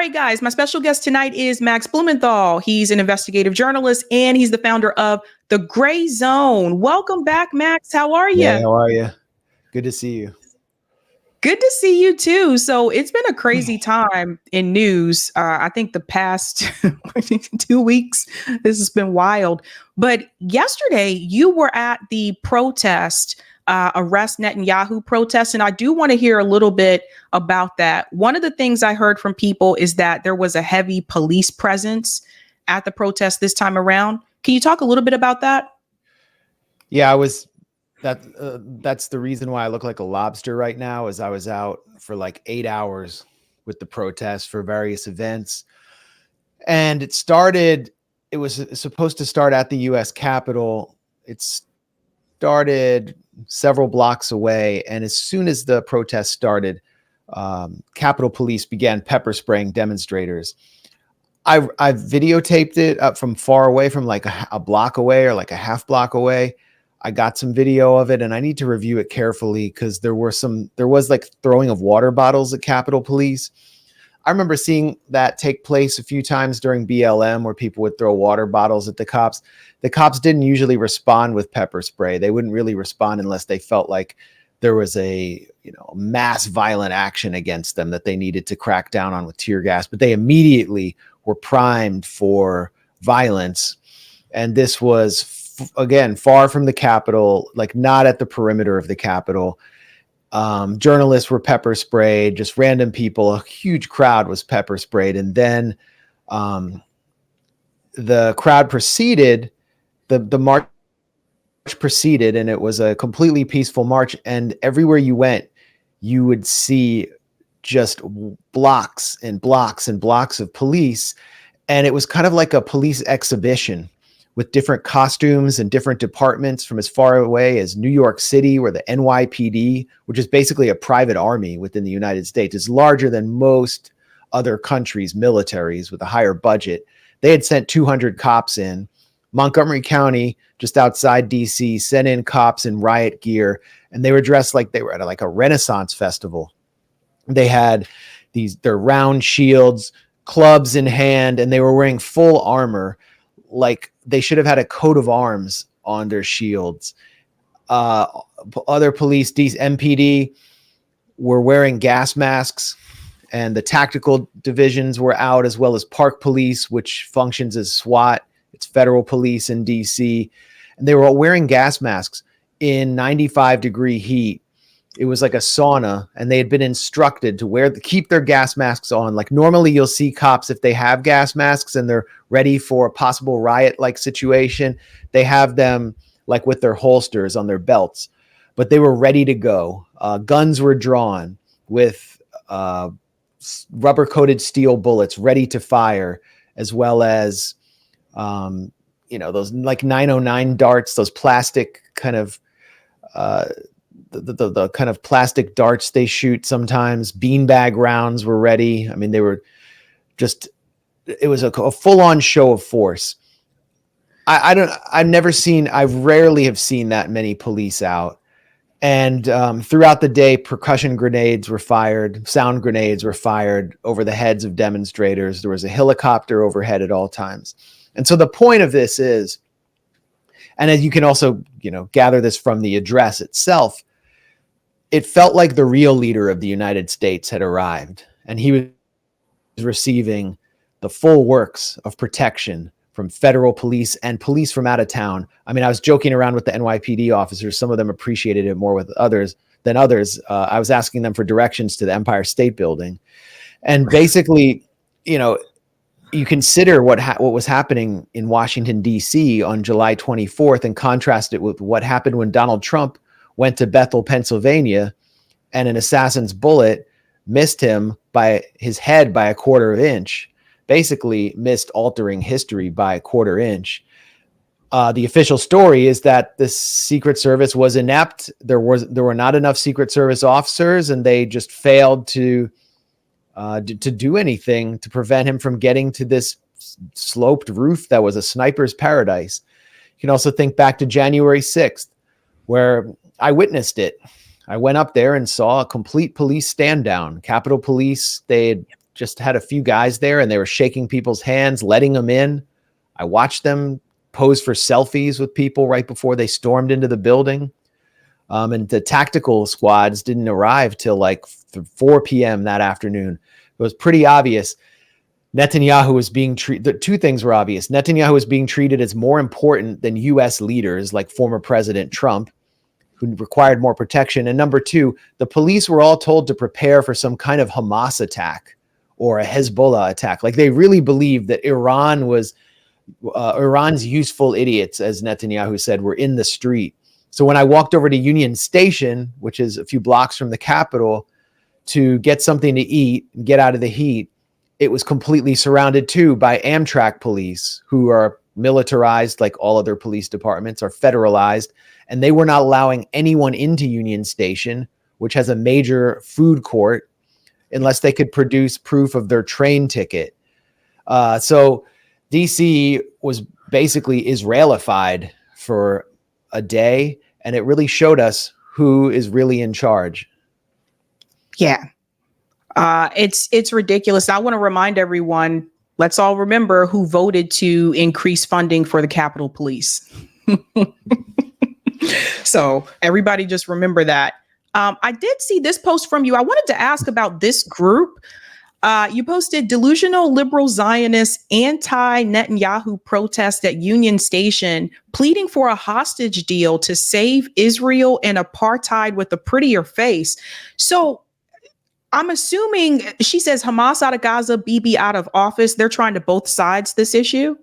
right, guys, my special guest tonight is Max Blumenthal. He's an investigative journalist and he's the founder of The Gray Zone. Welcome back, Max. How are you? Hey, how are you? Good to see you. Good to see you too. So it's been a crazy time in news. I think the past 2 weeks, this has been wild. But yesterday, you were at the protest, arrest Netanyahu protest, and I do want to hear a little bit about that. One of the things I heard from people is that there was a heavy police presence at the protest this time around. Can you talk a little bit about that? Yeah, that's the reason why I look like a lobster right now, is I was out for like 8 hours with the protests for various events. And it was supposed to start at the US Capitol. It started several blocks away. And as soon as the protest started, Capitol Police began pepper spraying demonstrators. I videotaped it up from far away, from like a block away or like a half block away. I got some video of it, and I need to review it carefully because there was like throwing of water bottles at Capitol Police. I remember seeing that take place a few times during BLM, where people would throw water bottles at the cops. The cops didn't usually respond with pepper spray. They wouldn't really respond unless they felt like there was a mass violent action against them that they needed to crack down on with tear gas. But they immediately were primed for violence. And this was again, far from the Capitol, like not at the perimeter of the Capitol. Journalists were pepper sprayed, just random people. A huge crowd was pepper sprayed. And then the crowd proceeded, the march proceeded, and it was a completely peaceful march. And everywhere you went, you would see just blocks and blocks and blocks of police. And it was kind of like a police exhibition, with different costumes and different departments from as far away as New York City, where the NYPD, which is basically a private army within the United States, is larger than most other countries' militaries with a higher budget. They had sent 200 cops in. Montgomery County, just outside DC, sent in cops in riot gear, and they were dressed like they were at like a Renaissance festival. They had their round shields, clubs in hand, and they were wearing full armor, like they should have had a coat of arms on their shields. Other police, MPD, were wearing gas masks, and the tactical divisions were out, as well as Park Police, which functions as SWAT. It's federal police in DC. And they were all wearing gas masks in 95-degree heat. It was like a sauna, and they had been instructed to keep their gas masks on. Like normally you'll see cops, if they have gas masks and they're ready for a possible riot-like situation, they have them like with their holsters on their belts, but they were ready to go. Guns were drawn with rubber-coated steel bullets ready to fire, as well as, those like 909 darts, those plastic kind of, the kind of plastic darts they shoot sometimes. Beanbag rounds were ready. I mean, they were just, it was a full-on show of force. I rarely have seen that many police out. And throughout the day, percussion grenades were fired, sound grenades were fired over the heads of demonstrators. There was a helicopter overhead at all times. And so the point of this is, and as you can also, gather this from the address itself, it felt like the real leader of the United States had arrived, and he was receiving the full works of protection from federal police and police from out of town. I mean, I was joking around with the NYPD officers. Some of them appreciated it more than others. I was asking them for directions to the Empire State Building. And basically, you consider what was happening in Washington, D.C. on July 24th and contrast it with what happened when Donald Trump went to Bethel, Pennsylvania, and an assassin's bullet missed him by his head by a quarter of an inch, basically missed altering history by a quarter inch. The official story is that the Secret Service was inept. There were not enough Secret Service officers, and they just failed to do anything to prevent him from getting to this sloped roof that was a sniper's paradise. You can also think back to January 6th, where I witnessed it. I went up there and saw a complete police stand down. Capitol Police, they had just had a few guys there, and they were shaking people's hands, letting them in. I watched them pose for selfies with people right before they stormed into the building. And the tactical squads didn't arrive till like 4 p.m. that afternoon. It was pretty obvious Netanyahu was being treated. Two things were obvious. Netanyahu was being treated as more important than U.S. leaders like former President Trump, who required more protection. And number two, the police were all told to prepare for some kind of Hamas attack or a Hezbollah attack. Like they really believed that Iran was Iran's useful idiots, as Netanyahu said, were in the street. So when I walked over to Union Station, which is a few blocks from the Capitol, to get something to eat and get out of the heat, it was completely surrounded too by Amtrak police, who are militarized like all other police departments, are federalized, and they were not allowing anyone into Union Station, which has a major food court, unless they could produce proof of their train ticket. So DC was basically Israelified for a day, and it really showed us who is really in charge. Yeah. It's ridiculous. I want to remind everyone, let's all remember who voted to increase funding for the Capitol Police. So everybody just remember that. I did see this post from you. I wanted to ask about this group. You posted delusional liberal Zionist anti-Netanyahu protest at Union Station, pleading for a hostage deal to save Israel and apartheid with a prettier face. So I'm assuming she says Hamas out of Gaza, Bibi out of office. They're trying to both sides this issue.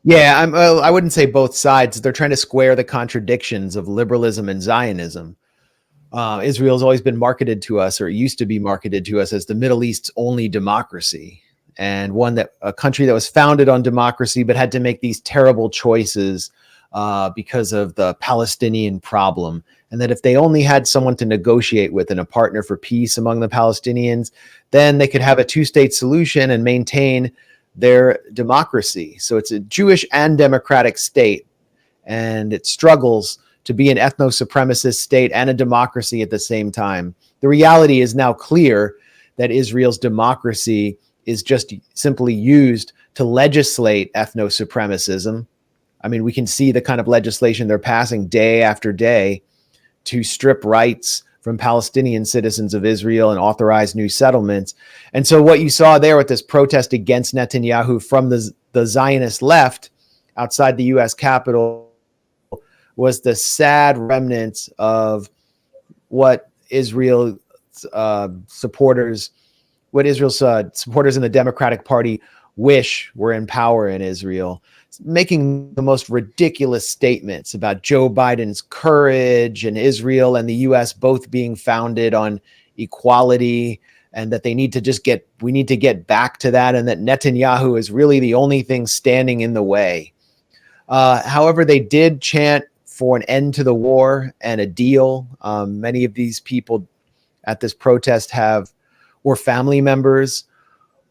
Yeah, I wouldn't say both sides. They're trying to square the contradictions of liberalism and Zionism. Israel's always been marketed to us, or used to be marketed to us, as the Middle East's only democracy, and a country that was founded on democracy but had to make these terrible choices because of the Palestinian problem. And that if they only had someone to negotiate with and a partner for peace among the Palestinians, then they could have a two-state solution and maintain their democracy. So it's a Jewish and democratic state, and it struggles to be an ethno-supremacist state and a democracy at the same time. The reality is now clear that Israel's democracy is just simply used to legislate ethno-supremacism. I mean, we can see the kind of legislation they're passing day after day to strip rights from Palestinian citizens of Israel and authorize new settlements. And so what you saw there with this protest against Netanyahu from the Zionist left outside the U.S. Capitol was the sad remnants of what Israel's supporters in the Democratic Party wish were in power in Israel, making the most ridiculous statements about Joe Biden's courage and Israel and the U.S. both being founded on equality, and that we need to get back to that, and that Netanyahu is really the only thing standing in the way. However, they did chant for an end to the war and a deal. Many of these people at this protest were family members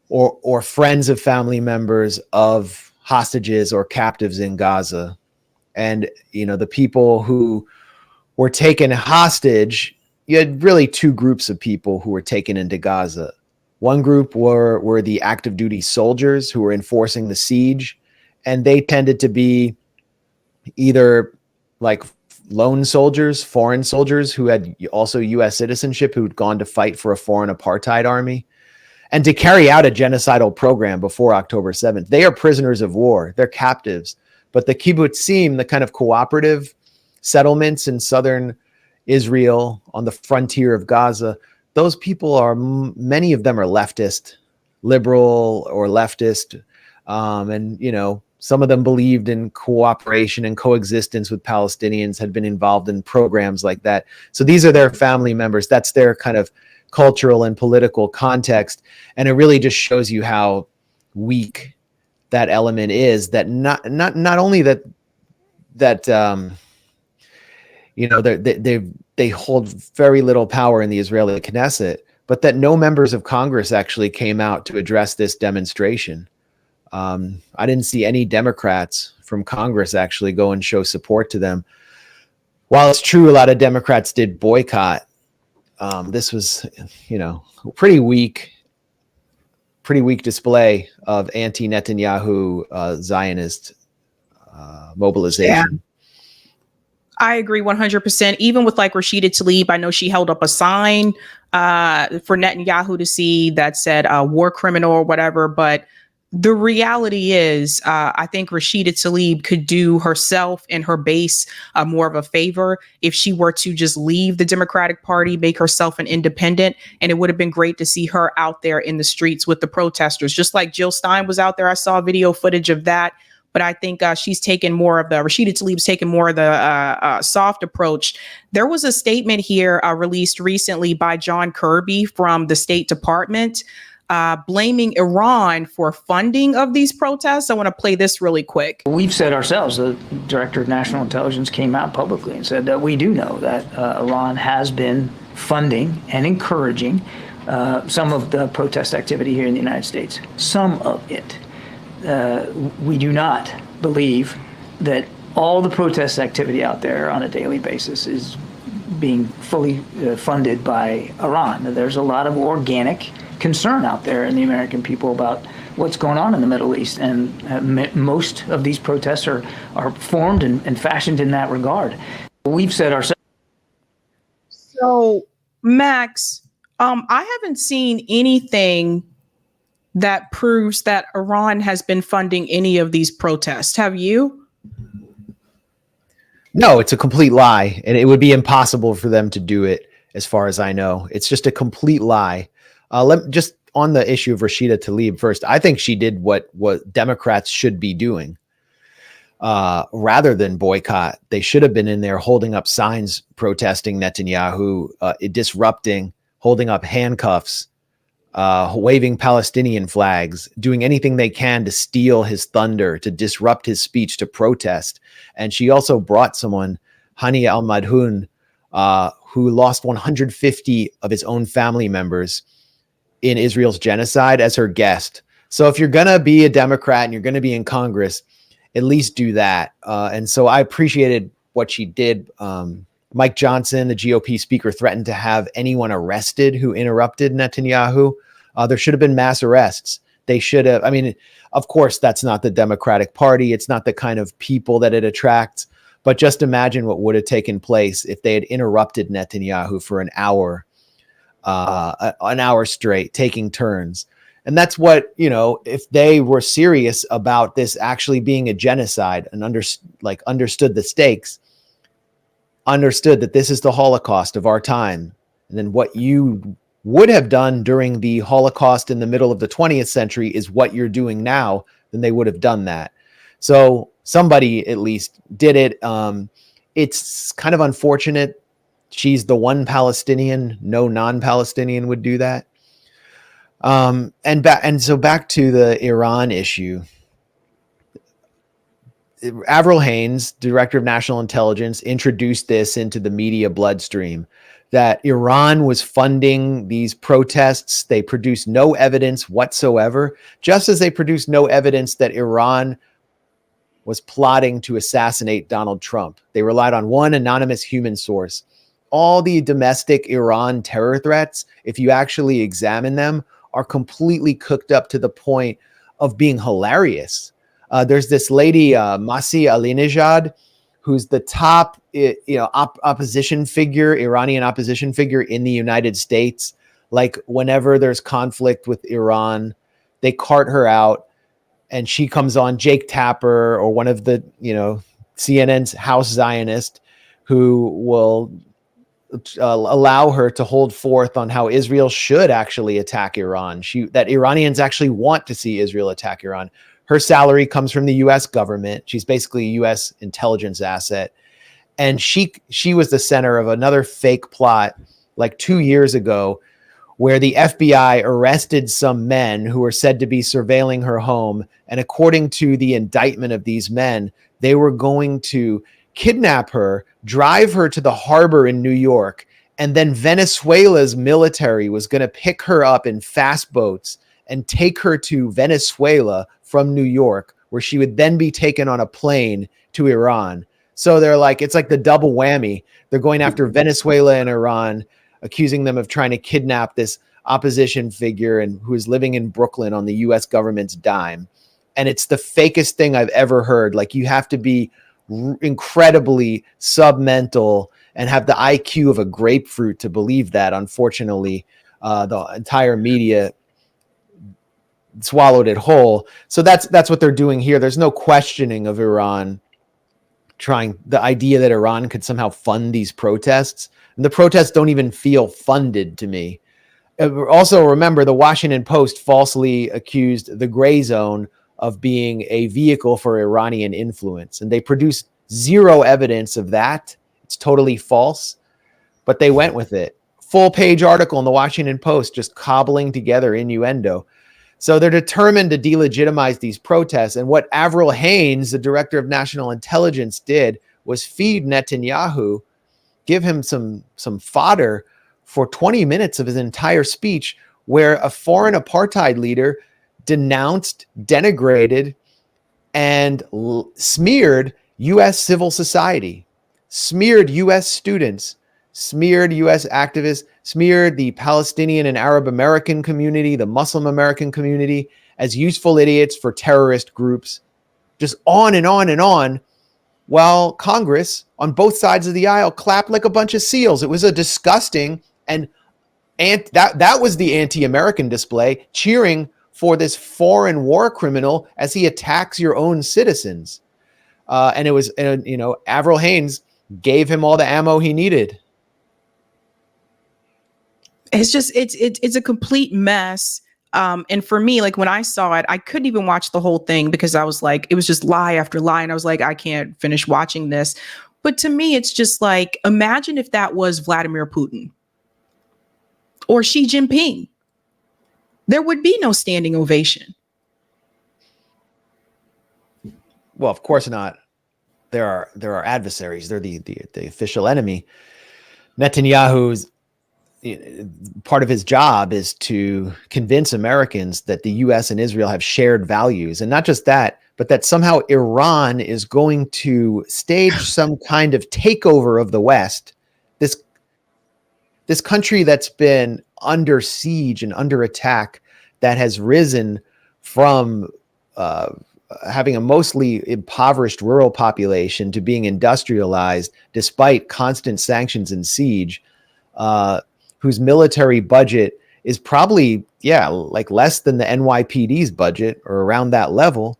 or friends of family members of hostages or captives in Gaza. And, the people who were taken hostage, you had really two groups of people who were taken into Gaza. One group were the active duty soldiers who were enforcing the siege, and they tended to be either like lone soldiers, foreign soldiers who had also U.S. citizenship, who'd gone to fight for a foreign apartheid army and to carry out a genocidal program before October 7th. They are prisoners of war. They're captives. But the kibbutzim, the kind of cooperative settlements in southern Israel on the frontier of Gaza, those people many of them are leftist, liberal or leftist. And, some of them believed in cooperation and coexistence with Palestinians, had been involved in programs like that. So these are their family members. That's their kind of cultural and political context. And it really just shows you how weak that element is, that not only that they hold very little power in the Israeli Knesset, but that no members of Congress actually came out to address this demonstration. I didn't see any Democrats from Congress actually go and show support to them. While it's true a lot of Democrats did boycott, This was, pretty weak display of anti-Netanyahu Zionist mobilization. I agree 100%. Even with like Rashida Tlaib, I know she held up a sign for Netanyahu to see that said war criminal or whatever. But the reality is, I think Rashida Tlaib could do herself and her base more of a favor if she were to just leave the Democratic Party, make herself an independent. And it would have been great to see her out there in the streets with the protesters, just like Jill Stein was out there. I saw video footage of that. But I think she's taken more of Rashida Tlaib's taken more of the soft approach. There was a statement here released recently by John Kirby from the State Department blaming Iran for funding of these protests. I want to play this really quick. We've said ourselves, the Director of National Intelligence came out publicly and said that we do know that Iran has been funding and encouraging some of the protest activity here in the United States. Some of it. We do not believe that all the protest activity out there on a daily basis is being fully funded by Iran. There's a lot of organic concern out there in the American people about what's going on in the Middle East, and most of these protests are formed and fashioned in that regard. We've said ourselves. So, Max, I haven't seen anything that proves that Iran has been funding any of these protests. Have you? No, it's a complete lie, and it would be impossible for them to do it, as far as I know. It's just a complete lie. Just on the issue of Rashida Tlaib first, I think she did what Democrats should be doing. Rather than boycott, they should have been in there holding up signs protesting Netanyahu, disrupting, holding up handcuffs, waving Palestinian flags, doing anything they can to steal his thunder, to disrupt his speech, to protest. And she also brought someone, Hani al-Madhoun, who lost 150 of his own family members in Israel's genocide, as her guest. So if you're going to be a Democrat and you're going to be in Congress, at least do that. And so I appreciated what she did. Mike Johnson, the GOP speaker, threatened to have anyone arrested who interrupted Netanyahu. There should have been mass arrests. They should have. I mean, of course, that's not the Democratic Party. It's not the kind of people that it attracts. But just imagine what would have taken place if they had interrupted Netanyahu for an hour straight, taking turns. And that's what, if they were serious about this actually being a genocide and understood the stakes, understood that this is the Holocaust of our time, and then what you would have done during the Holocaust in the middle of the 20th century is what you're doing now, then they would have done that. So somebody at least did it. It's kind of unfortunate. She's the one Palestinian. No non-Palestinian would do that. And so back to the Iran issue. Avril Haines, Director of National Intelligence, introduced this into the media bloodstream, that Iran was funding these protests. They produced no evidence whatsoever, just as they produced no evidence that Iran was plotting to assassinate Donald Trump. They relied on one anonymous human source. All the domestic Iran terror threats, if you actually examine them, are completely cooked up to the point of being hilarious. There's this lady, Masih Alinejad, who's the top, opposition figure, Iranian opposition figure in the United States. Like whenever there's conflict with Iran, they cart her out, and she comes on Jake Tapper or one of the, CNN's House Zionist, who will allow her to hold forth on how Israel should actually attack Iran. That Iranians actually want to see Israel attack Iran. Her salary comes from the U.S. government. She's basically a U.S. intelligence asset. And she was the center of another fake plot like 2 years ago, where the FBI arrested some men who were said to be surveilling her home. And according to the indictment of these men, they were going to kidnap her, drive her to the harbor in New York, and then Venezuela's military was going to pick her up in fast boats and take her to Venezuela from New York, where she would then be taken on a plane to Iran. So they're like, it's like the double whammy. They're going after Venezuela and Iran. accusing them of trying to kidnap this opposition figure and who is living in Brooklyn on the US government's dime. And it's the fakest thing I've ever heard. Like, you have to be incredibly submental and have the IQ of a grapefruit to believe that. Unfortunately, the entire media swallowed it whole. So that's what they're doing here. There's no questioning of Iran the idea that Iran could somehow fund these protests. And the protests don't even feel funded to me. Also, remember, the Washington Post falsely accused the Gray Zone of being a vehicle for Iranian influence. And they produced zero evidence of that. It's totally false, but they went with it. Full page article in the Washington Post, just cobbling together innuendo. So they're determined to delegitimize these protests. And what Avril Haines, the director of national intelligence, did was feed Netanyahu, give him some fodder for 20 minutes of his entire speech, where a foreign apartheid leader denounced, denigrated, and smeared U.S. civil society, smeared U.S. students, smeared U.S. activists, smeared the Palestinian and Arab American community, the Muslim American community, as useful idiots for terrorist groups, just on and on and on, while Congress on both sides of the aisle clapped like a bunch of seals. It was a disgusting and that was the anti-American display, cheering for this foreign war criminal as he attacks your own citizens. And it was, Avril Haines gave him all the ammo he needed. It's just, it's a complete mess. And for me, like when I saw it, I couldn't even watch the whole thing because I was like, it was just lie after lie. And I was like, I can't finish watching this. But to me, it's just like, imagine if that was Vladimir Putin or Xi Jinping. There would be no standing ovation. Well, of course not. There are adversaries. They're the official enemy. Netanyahu's part of his job is to convince Americans that the U.S. and Israel have shared values, and not just that, but that somehow Iran is going to stage some kind of takeover of the West. This country that's been under siege and under attack, that has risen from having a mostly impoverished rural population to being industrialized despite constant sanctions and siege, whose military budget is probably, like less than the NYPD's budget or around that level,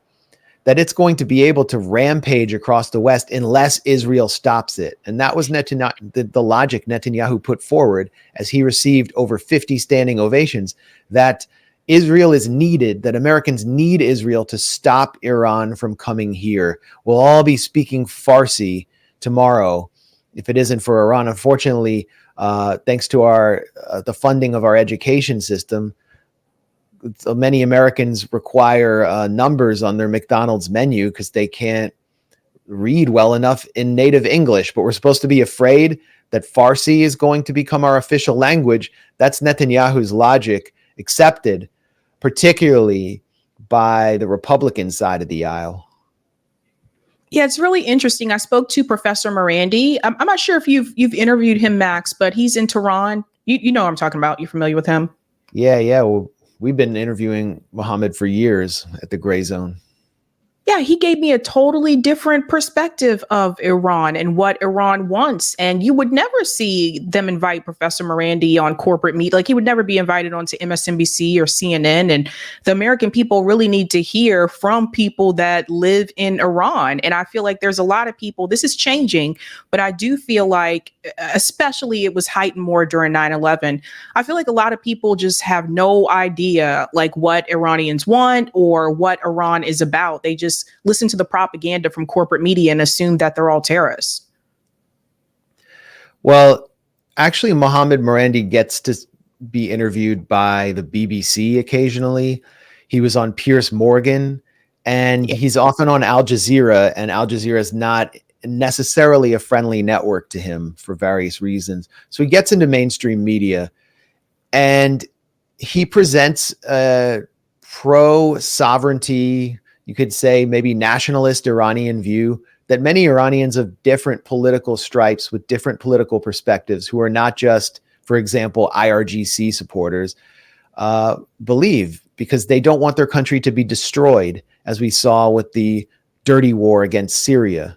that it's going to be able to rampage across the West unless Israel stops it. And that was the logic Netanyahu put forward as he received over 50 standing ovations, that Israel is needed, that Americans need Israel to stop Iran from coming here. We'll all be speaking Farsi tomorrow if it isn't for Iran. Unfortunately, thanks to the funding of our education system, so many Americans require numbers on their McDonald's menu because they can't read well enough in native English. But we're supposed to be afraid that Farsi is going to become our official language. That's Netanyahu's logic, accepted particularly by the Republican side of the aisle. Yeah, it's really interesting. I spoke to Professor Morandi. I'm not sure if you've interviewed him, Max, but he's in Tehran. You know what I'm talking about. You're familiar with him? Yeah. Well, we've been interviewing Mohammed for years at the Gray Zone. Yeah, he gave me a totally different perspective of Iran and what Iran wants. And you would never see them invite Professor Morandi on corporate meet. Like, he would never be invited onto MSNBC or CNN. And the American people really need to hear from people that live in Iran. And I feel like there's a lot of people, this is changing, but I do feel like, especially it was heightened more during 9/11. I feel like a lot of people just have no idea like what Iranians want or what Iran is about. They just listen to the propaganda from corporate media and assume that they're all terrorists. Well, actually, Mohammed Morandi gets to be interviewed by the BBC occasionally. He was on Piers Morgan, and he's often on Al Jazeera, and Al Jazeera is not necessarily a friendly network to him for various reasons. So he gets into mainstream media, and he presents a pro-sovereignty, you could say maybe nationalist Iranian view that many Iranians of different political stripes with different political perspectives, who are not just for example, IRGC supporters, believe, because they don't want their country to be destroyed, as we saw with the dirty war against Syria,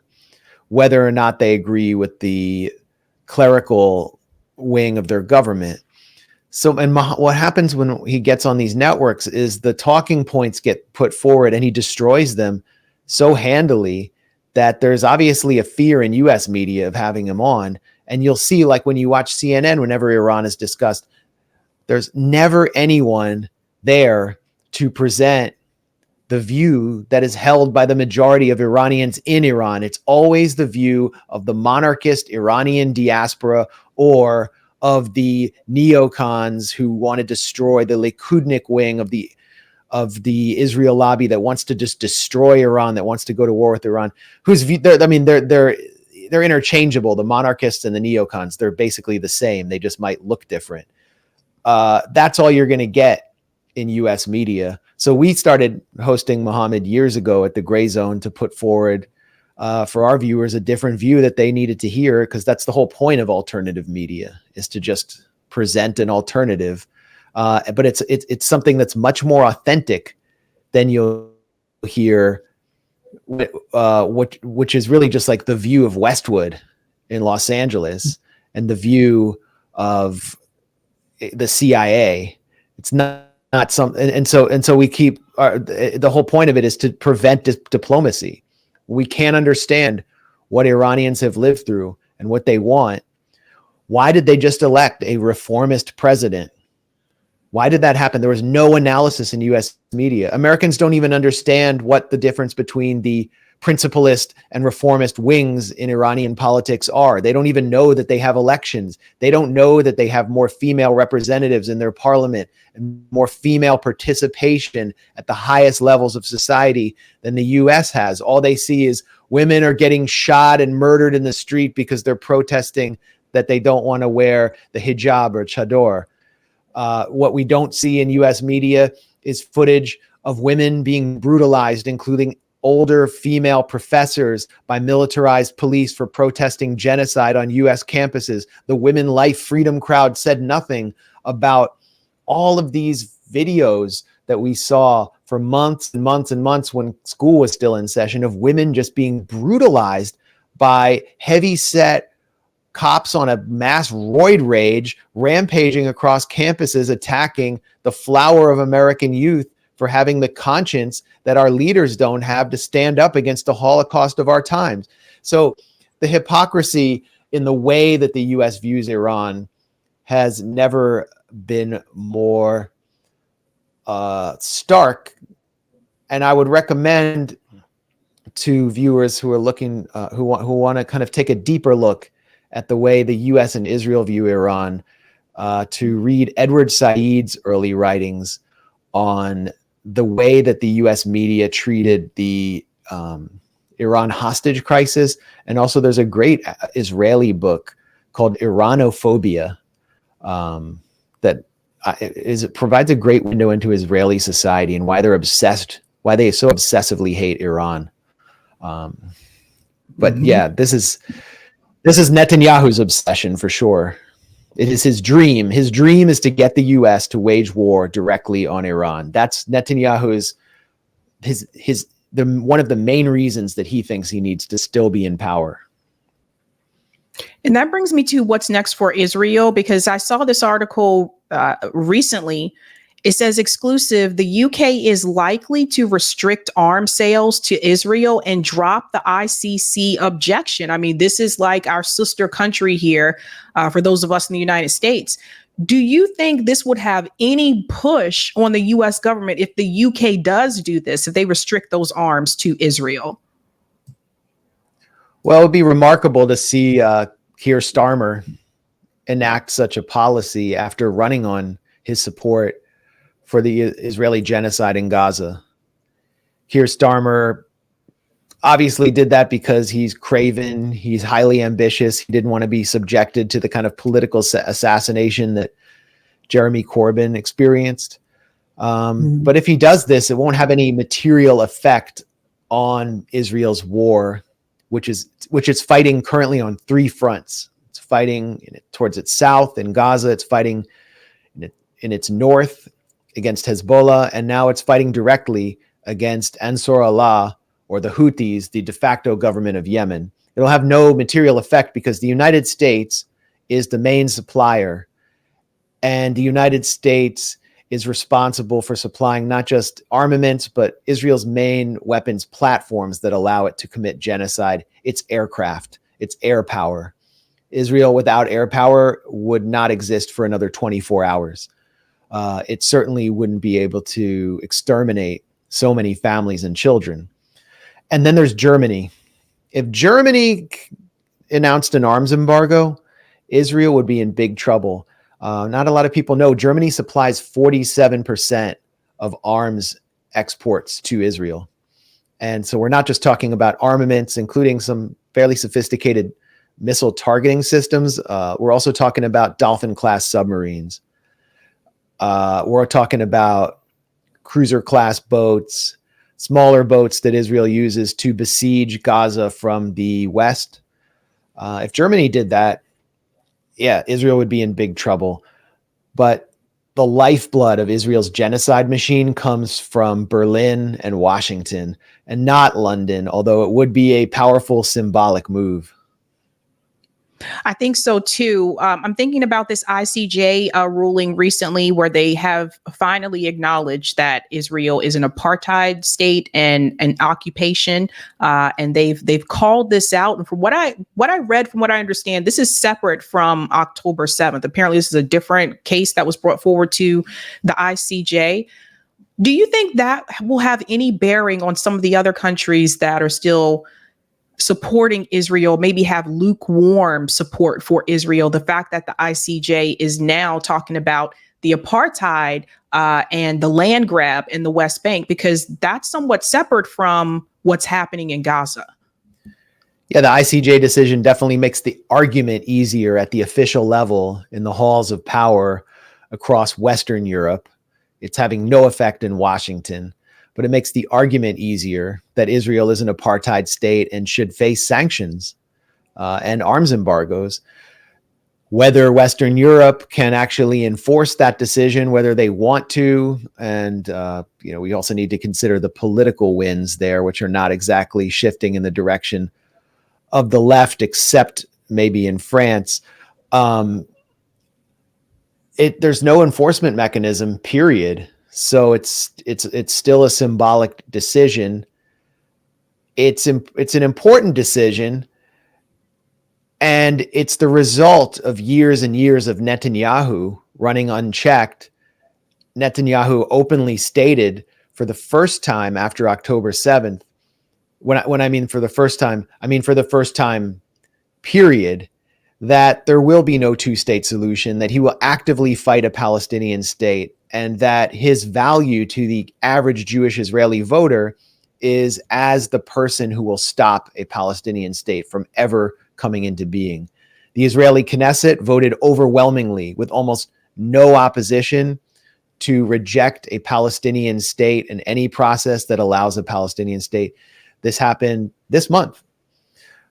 whether or not they agree with the clerical wing of their government. So, and what happens when he gets on these networks is the talking points get put forward and he destroys them so handily that there's obviously a fear in US media of having him on. And you'll see, like when you watch CNN, whenever Iran is discussed, there's never anyone there to present the view that is held by the majority of Iranians in Iran. It's always the view of the monarchist Iranian diaspora or of the neocons who want to destroy the Likudnik wing of the Israel lobby that wants to just destroy Iran, that wants to go to war with Iran. They're interchangeable. The monarchists and the neocons, they're basically the same. They just might look different. That's all you're going to get in US media. So we started hosting Muhammad years ago at the Gray Zone to put forward for our viewers a different view that they needed to hear, because that's the whole point of alternative media, is to just present an alternative. But it's something that's much more authentic than you'll hear, which is really just like the view of Westwood in Los Angeles and the view of the CIA. It's not something, and so we keep the whole point of it is to prevent diplomacy. We can't understand what Iranians have lived through and what they want. Why did they just elect a reformist president? Why did that happen? There was no analysis in US media. Americans don't even understand what the difference between the principalist and reformist wings in Iranian politics are. They don't even know that they have elections. They don't know that they have more female representatives in their parliament and more female participation at the highest levels of society than the US has. All they see is women are getting shot and murdered in the street because they're protesting that they don't want to wear the hijab or chador. What we don't see in US media is footage of women being brutalized, including older female professors, by militarized police for protesting genocide on US campuses. The Women Life Freedom crowd said nothing about all of these videos that we saw for months and months and months when school was still in session, of women just being brutalized by heavy-set cops on a mass roid rage, rampaging across campuses, attacking the flower of American youth for having the conscience that our leaders don't have to stand up against the Holocaust of our times. So the hypocrisy in the way that the US views Iran has never been more stark. And I would recommend to viewers who are looking, who want to kind of take a deeper look at the way the US and Israel view Iran, to read Edward Said's early writings on the way that the US media treated the Iran hostage crisis. And also there's a great Israeli book called Iranophobia that provides a great window into Israeli society and why they're why they so obsessively hate Iran. But yeah, this is Netanyahu's obsession for sure. It is his dream. His dream is to get the U.S. to wage war directly on Iran. That's Netanyahu's one of the main reasons that he thinks he needs to still be in power. And that brings me to what's next for Israel, because I saw this article recently. It says exclusive, the UK is likely to restrict arms sales to Israel and drop the ICC objection. I mean, this is like our sister country here for those of us in the United States. Do you think this would have any push on the US government if the UK does do this, if they restrict those arms to Israel? Well, it would be remarkable to see Keir Starmer enact such a policy after running on his support for the Israeli genocide in Gaza. Keir Starmer obviously did that because he's craven, he's highly ambitious, he didn't want to be subjected to the kind of political assassination that Jeremy Corbyn experienced. But if he does this, it won't have any material effect on Israel's war, which is fighting currently on three fronts. It's fighting towards its south in Gaza. It's fighting in its north against Hezbollah. And now it's fighting directly against Ansar Allah, or the Houthis, the de facto government of Yemen. It'll have no material effect because the United States is the main supplier. And the United States is responsible for supplying not just armaments, but Israel's main weapons platforms that allow it to commit genocide. It's aircraft, it's air power. Israel without air power would not exist for another 24 hours. It certainly wouldn't be able to exterminate so many families and children. And then there's Germany. If Germany announced an arms embargo, Israel would be in big trouble. Not a lot of people know Germany supplies 47% of arms exports to Israel. And so we're not just talking about armaments, including some fairly sophisticated missile targeting systems. We're also talking about Dolphin-class submarines. We're talking about cruiser-class boats, smaller boats that Israel uses to besiege Gaza from the west. If Germany did that, yeah, Israel would be in big trouble. But the lifeblood of Israel's genocide machine comes from Berlin and Washington, and not London, although it would be a powerful symbolic move. I think so too. I'm thinking about this ICJ ruling recently, where they have finally acknowledged that Israel is an apartheid state and an occupation, and they've called this out. And from what I read, from what I understand, this is separate from October 7th. Apparently, this is a different case that was brought forward to the ICJ. Do you think that will have any bearing on some of the other countries that are still supporting Israel, maybe have lukewarm support for Israel? The fact that the ICJ is now talking about the apartheid and the land grab in the West Bank, because that's somewhat separate from what's happening in Gaza. Yeah, the ICJ decision definitely makes the argument easier at the official level in the halls of power across Western Europe. It's having no effect in Washington, but it makes the argument easier that Israel is an apartheid state and should face sanctions and arms embargoes. Whether Western Europe can actually enforce that decision, whether they want to, and we also need to consider the political winds there, which are not exactly shifting in the direction of the left, except maybe in France. There's no enforcement mechanism, period. So it's still a symbolic decision. It's an important decision, and it's the result of years and years of Netanyahu running unchecked. Netanyahu openly stated for the first time after October 7th, when I mean for the first time, I mean for the first time, period, that there will be no two-state solution, that he will actively fight a Palestinian state, and that his value to the average Jewish Israeli voter is as the person who will stop a Palestinian state from ever coming into being. The Israeli Knesset voted overwhelmingly, with almost no opposition, to reject a Palestinian state and any process that allows a Palestinian state. This happened this month.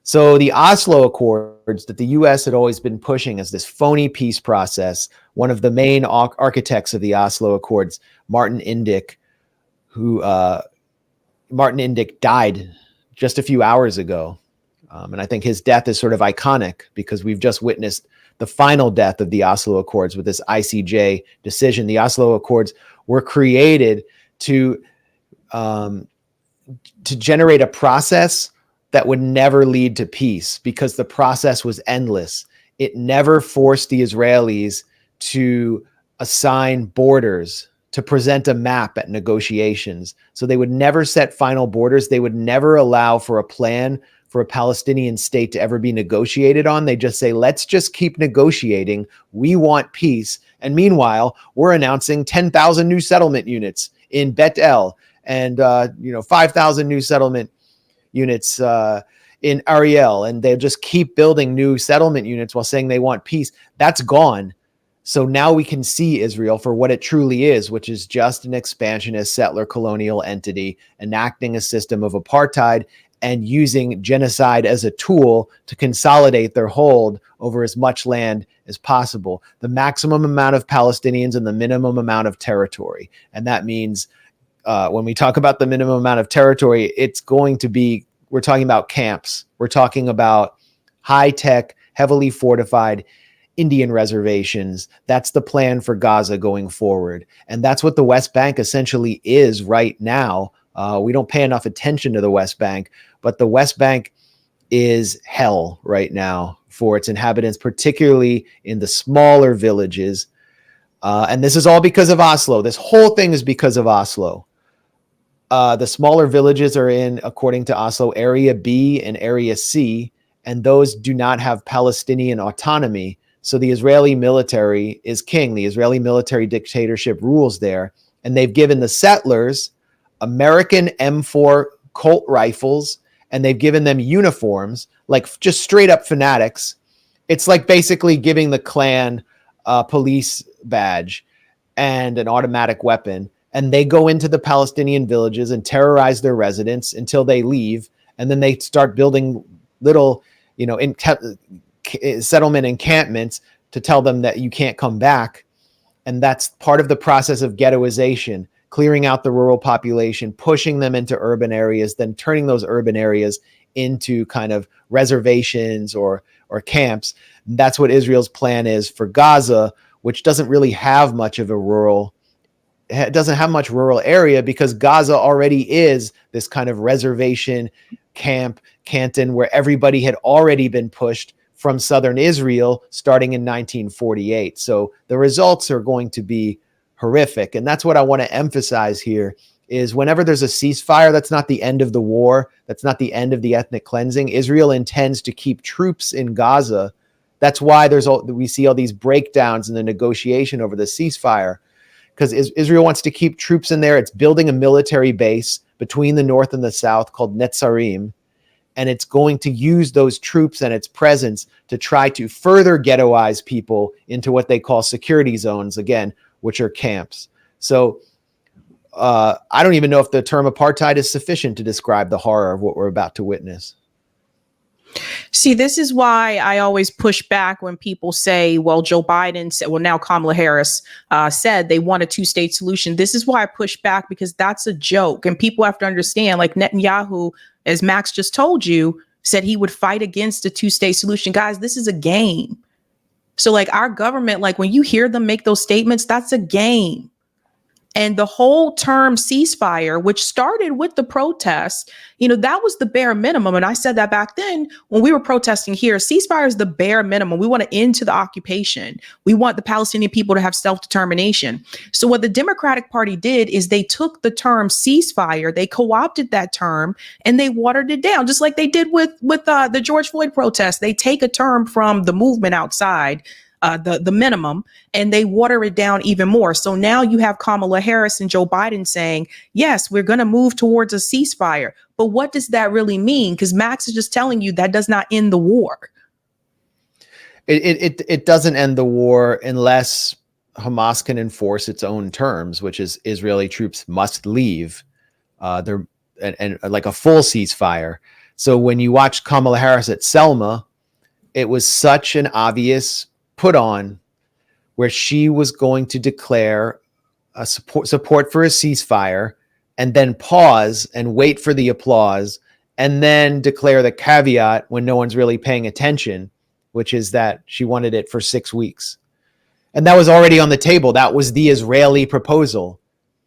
So the Oslo Accords that the U.S. had always been pushing as this phony peace process, one of the main architects of the Oslo Accords, Martin Indyk, died just a few hours ago. And I think his death is sort of iconic because we've just witnessed the final death of the Oslo Accords with this ICJ decision. The Oslo Accords were created to generate a process that would never lead to peace because the process was endless. It never forced the Israelis to assign borders, to present a map at negotiations. So they would never set final borders. They would never allow for a plan for a Palestinian state to ever be negotiated on. They just say, let's just keep negotiating. We want peace. And meanwhile, we're announcing 10,000 new settlement units in Bet El and 5,000 new settlement units in Ariel, and they just keep building new settlement units while saying they want peace. That's gone. So now we can see Israel for what it truly is, which is just an expansionist settler colonial entity enacting a system of apartheid and using genocide as a tool to consolidate their hold over as much land as possible. The maximum amount of Palestinians and the minimum amount of territory. And that means when we talk about the minimum amount of territory, it's going to be, we're talking about camps. We're talking about high-tech, heavily fortified Indian reservations. That's the plan for Gaza going forward. And that's what the West Bank essentially is right now. We don't pay enough attention to the West Bank, but the West Bank is hell right now for its inhabitants, particularly in the smaller villages. And this is all because of Oslo. This whole thing is because of Oslo. The smaller villages are in, according to Oslo, Area B and Area C, and those do not have Palestinian autonomy. So the Israeli military is king. The Israeli military dictatorship rules there. And they've given the settlers American M4 Colt rifles, and they've given them uniforms, like just straight up fanatics. It's like basically giving the Klan a police badge and an automatic weapon. And they go into the Palestinian villages and terrorize their residents until they leave. And then they start building little, settlement encampments to tell them that you can't come back. And that's part of the process of ghettoization, clearing out the rural population, pushing them into urban areas, then turning those urban areas into kind of reservations or camps. That's what Israel's plan is for Gaza, which doesn't really have much of a rural, it doesn't have much rural area because Gaza already is this kind of reservation camp canton where everybody had already been pushed from southern Israel starting in 1948. So the results are going to be horrific. And that's what I want to emphasize here is whenever there's a ceasefire, that's not the end of the war. That's not the end of the ethnic cleansing. Israel intends to keep troops in Gaza. That's why we see all these breakdowns in the negotiation over the ceasefire, because Israel wants to keep troops in there. It's building a military base between the north and the south called Netzarim, and it's going to use those troops and its presence to try to further ghettoize people into what they call security zones, again, which are camps. So I don't even know if the term apartheid is sufficient to describe the horror of what we're about to witness. See, this is why I always push back when people say, well, Joe Biden said, well, now Kamala Harris said they want a two-state solution. This is why I push back, because that's a joke. And people have to understand, like Netanyahu, as Max just told you, said he would fight against a two-state solution. Guys, this is a game. So like our government, like when you hear them make those statements, that's a game. And the whole term ceasefire, which started with the protests, that was the bare minimum. And I said that back then when we were protesting here, ceasefire is the bare minimum. We want to end to the occupation. We want the Palestinian people to have self-determination. So what the Democratic Party did is they took the term ceasefire, they co-opted that term, and they watered it down, just like they did with the George Floyd protests. They take a term from the movement outside, the minimum, and they water it down even more. So now you have Kamala Harris and Joe Biden saying, yes, we're going to move towards a ceasefire. But what does that really mean? Because Max is just telling you that does not end the war. It doesn't end the war unless Hamas can enforce its own terms, which is Israeli troops must leave. And like a full ceasefire. So when you watch Kamala Harris at Selma, it was such an obvious put on where she was going to declare a support for a ceasefire and then pause and wait for the applause and then declare the caveat when no one's really paying attention, which is that she wanted it for 6 weeks. And that was already on the table. That was the Israeli proposal.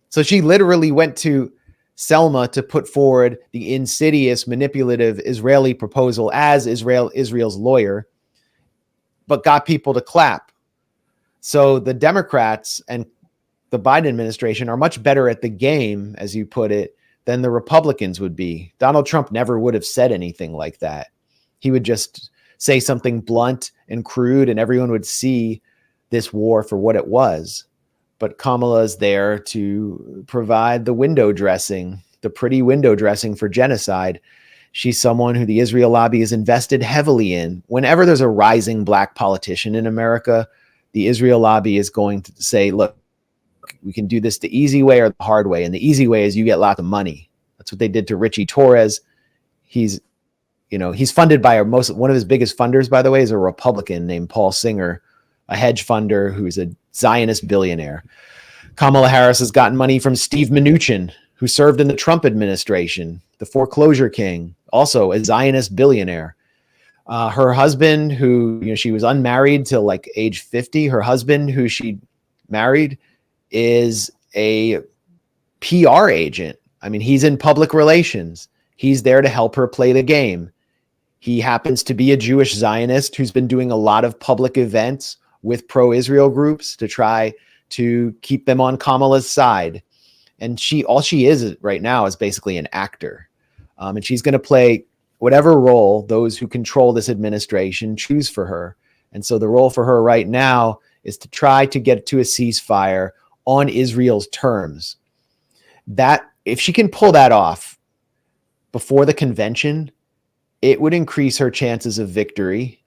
So she literally went to Selma to put forward the insidious, manipulative Israeli proposal as Israel's lawyer, but got people to clap. So the Democrats and the Biden administration are much better at the game, as you put it, than the Republicans would be. Donald Trump never would have said anything like that. He would just say something blunt and crude, and everyone would see this war for what it was. But Kamala is there to provide the window dressing, the pretty window dressing for genocide. She's someone who the Israel lobby is invested heavily in. Whenever there's a rising black politician in America, the Israel lobby is going to say, look, we can do this the easy way or the hard way. And the easy way is you get lots of money. That's what they did to Richie Torres. He's funded by one of his biggest funders, by the way, is a Republican named Paul Singer, a hedge funder who's a Zionist billionaire. Kamala Harris has gotten money from Steve Mnuchin, who served in the Trump administration, the foreclosure king, also a Zionist billionaire. Her husband, who, she was unmarried till like age 50. Her husband, who she married, is a PR agent. I mean, he's in public relations. He's there to help her play the game. He happens to be a Jewish Zionist who's been doing a lot of public events with pro-Israel groups to try to keep them on Kamala's side. And all she is right now is basically an actor. And she's going to play whatever role those who control this administration choose for her. And so the role for her right now is to try to get to a ceasefire on Israel's terms. That, if she can pull that off before the convention, it would increase her chances of victory.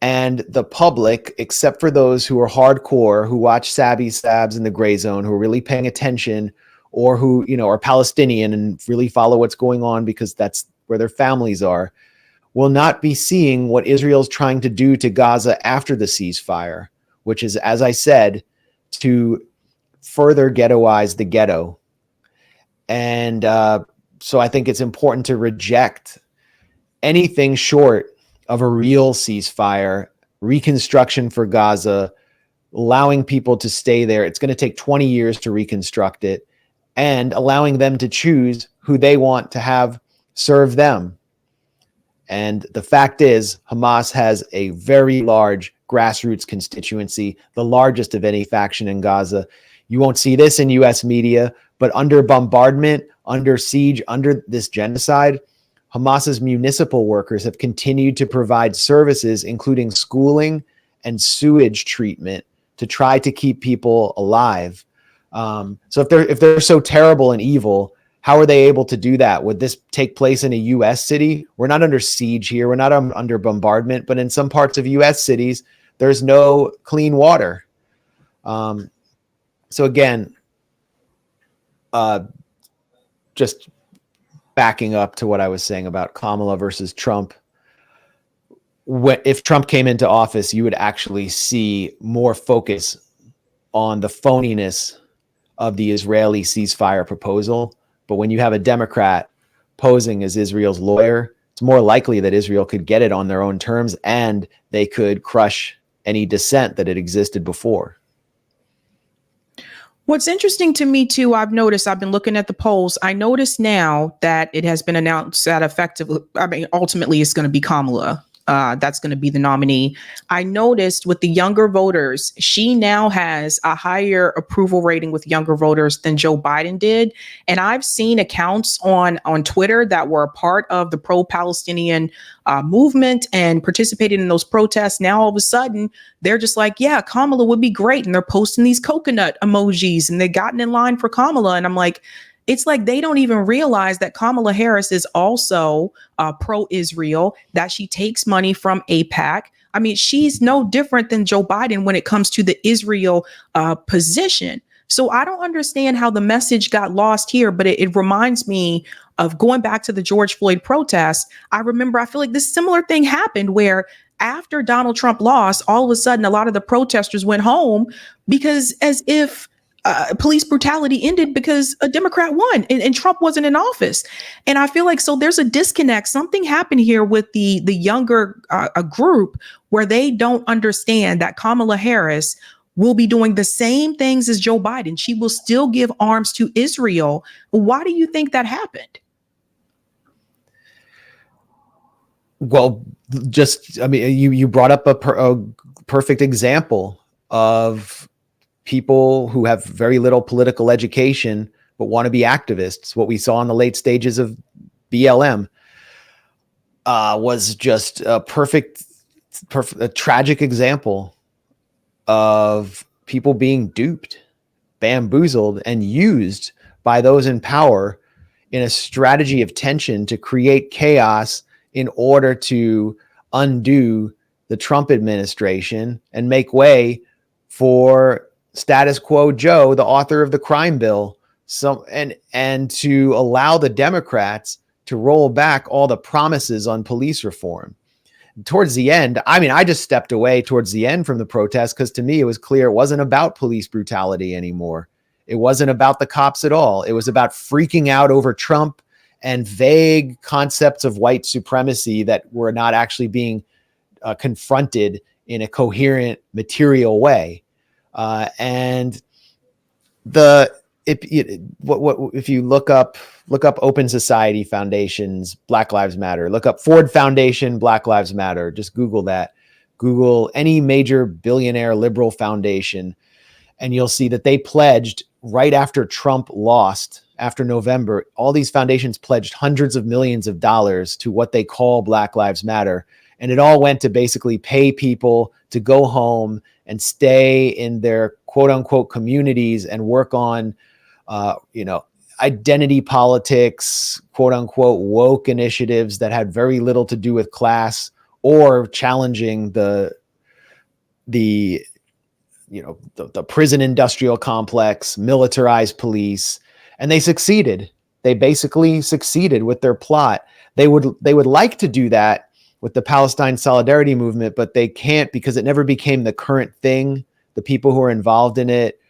And the public, except for those who are hardcore, who watch Sabby, Sabs in the Gray Zone, who are really paying attention, or who, are Palestinian and really follow what's going on because that's where their families are, will not be seeing what Israel's trying to do to Gaza after the ceasefire, which is, as I said, to further ghettoize the ghetto. And so I think it's important to reject anything short of a real ceasefire, reconstruction for Gaza, allowing people to stay there. It's going to take 20 years to reconstruct it, and allowing them to choose who they want to have serve them. And the fact is, Hamas has a very large grassroots constituency, the largest of any faction in Gaza. You won't see this in US media, but under bombardment, under siege, under this genocide, Hamas's municipal workers have continued to provide services, including schooling and sewage treatment, to try to keep people alive. So if they're so terrible and evil, how are they able to do that? Would this take place in a U.S. city? We're not under siege here. We're not under bombardment, but in some parts of U.S. cities, there's no clean water. So again, just backing up to what I was saying about Kamala versus Trump. If Trump came into office, you would actually see more focus on the phoniness of the Israeli ceasefire proposal. But when you have a Democrat posing as Israel's lawyer, it's more likely that Israel could get it on their own terms and they could crush any dissent that had existed before. What's interesting to me, too, I've been looking at the polls. I notice now that it has been announced that ultimately it's going to be Kamala. That's going to be the nominee. I noticed with the younger voters, she now has a higher approval rating with younger voters than Joe Biden did. And I've seen accounts on Twitter that were a part of the pro-Palestinian movement and participated in those protests. Now, all of a sudden, they're just like, yeah, Kamala would be great. And they're posting these coconut emojis and they've gotten in line for Kamala. And I'm like, it's like they don't even realize that Kamala Harris is also pro-Israel, that she takes money from AIPAC. I mean, she's no different than Joe Biden when it comes to the Israel position. So I don't understand how the message got lost here, but it reminds me of going back to the George Floyd protests. I feel like this similar thing happened where after Donald Trump lost, all of a sudden, a lot of the protesters went home because as if police brutality ended because a Democrat won and Trump wasn't in office. And I feel like, so there's a disconnect. Something happened here with the younger group where they don't understand that Kamala Harris will be doing the same things as Joe Biden. She will still give arms to Israel. Why do you think that happened? Well, you brought up a perfect example of people who have very little political education but want to be activists. What we saw in the late stages of BLM was just a a tragic example of people being duped, bamboozled, and used by those in power in a strategy of tension to create chaos in order to undo the Trump administration and make way for status quo Joe, the author of the crime bill, and to allow the Democrats to roll back all the promises on police reform. Towards the end, I mean, I just stepped away towards the end from the protest because to me, it was clear it wasn't about police brutality anymore. It wasn't about the cops at all. It was about freaking out over Trump and vague concepts of white supremacy that were not actually being confronted in a coherent, material way. And if you look up Open Society Foundations, Black Lives Matter, look up Ford Foundation, Black Lives Matter, just Google that. Google any major billionaire liberal foundation, and you'll see that they pledged right after Trump lost, after November, all these foundations pledged hundreds of millions of dollars to what they call Black Lives Matter. And it all went to basically pay people to go home and stay in their quote unquote communities and work on, identity politics, quote unquote woke initiatives that had very little to do with class or challenging the prison industrial complex, militarized police. And they succeeded. They basically succeeded with their plot. They would like to do that with the Palestine Solidarity Movement, but they can't because it never became the current thing. The people who are involved in it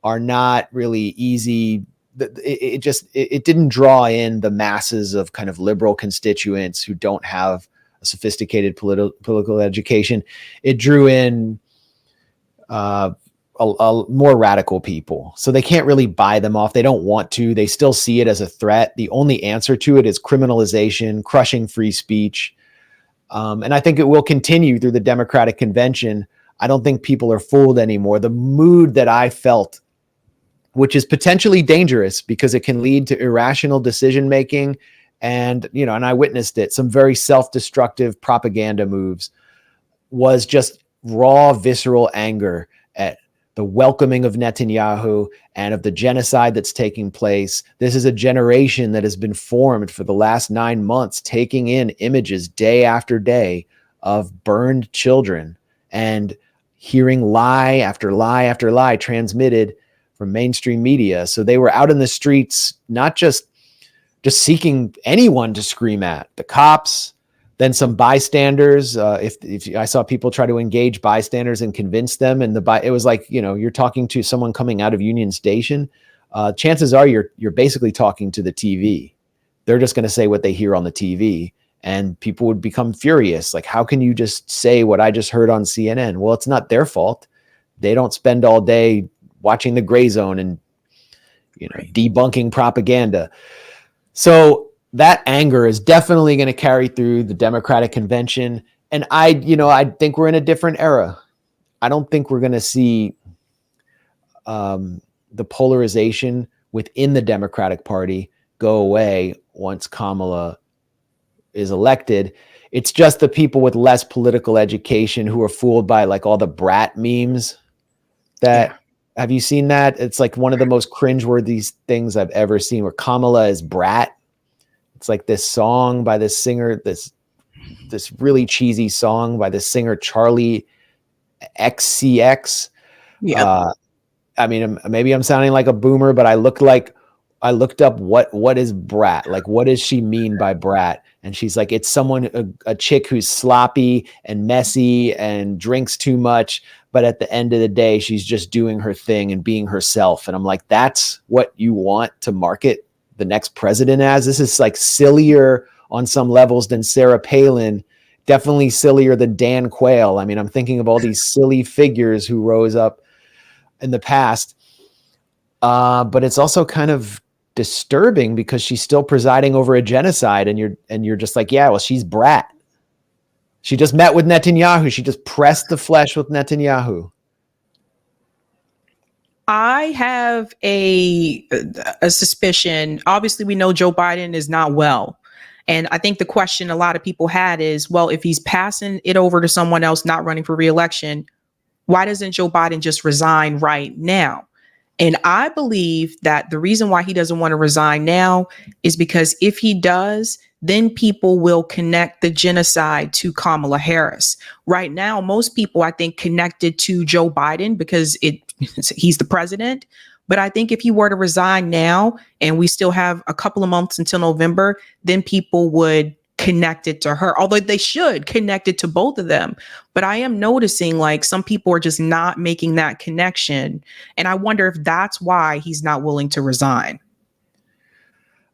are not really easy. It didn't draw in the masses of kind of liberal constituents who don't have a sophisticated political education. It drew in more radical people. So they can't really buy them off. They don't want to. They still see it as a threat. The only answer to it is criminalization, crushing free speech. And I think it will continue through the Democratic convention. I don't think people are fooled anymore. The mood that I felt, which is potentially dangerous because it can lead to irrational decision-making. And, and I witnessed it, some very self-destructive propaganda moves, was just raw, visceral anger at the welcoming of Netanyahu and of the genocide that's taking place. This is a generation that has been formed for the last 9 months, taking in images day after day of burned children and hearing lie after lie after lie transmitted from mainstream media. So they were out in the streets, not just seeking anyone to scream at, the cops, then some bystanders. If I saw people try to engage bystanders and convince them, and it was like, you're talking to someone coming out of Union Station. Chances are you're basically talking to the TV. They're just going to say what they hear on the TV, and people would become furious. Like, how can you just say what I just heard on CNN? Well, it's not their fault. They don't spend all day watching the Gray Zone and debunking propaganda. So that anger is definitely going to carry through the Democratic convention. And I think we're in a different era. I don't think we're going to see the polarization within the Democratic Party go away once Kamala is elected. It's just the people with less political education who are fooled by like all the brat memes that have you seen that? It's like one of the most cringeworthy things I've ever seen, where Kamala is brat. It's like this song by this singer, this really cheesy song by this singer, Charlie XCX. Yeah. I mean, maybe I'm sounding like a boomer, but I looked up what is brat? Like, what does she mean by brat? And she's like, it's someone, a chick who's sloppy and messy and drinks too much, but at the end of the day, she's just doing her thing and being herself. And I'm like, that's what you want to market the next president as? This is like sillier on some levels than Sarah Palin, definitely sillier than Dan Quayle. I mean, I'm thinking of all these silly figures who rose up in the past. But it's also kind of disturbing because she's still presiding over a genocide, and you're just like, yeah, well, she's brat. She just met with Netanyahu. She just pressed the flesh with Netanyahu. I have a suspicion. Obviously, we know Joe Biden is not well. And I think the question a lot of people had is, well, if he's passing it over to someone else not running for re-election, why doesn't Joe Biden just resign right now? And I believe that the reason why he doesn't want to resign now is because if he does, then people will connect the genocide to Kamala Harris. Right now, most people, I think, connected to Joe Biden because he's the president. But I think if he were to resign now and we still have a couple of months until November, then people would connect it to her, although they should connect it to both of them. But I am noticing like some people are just not making that connection. And I wonder if that's why he's not willing to resign.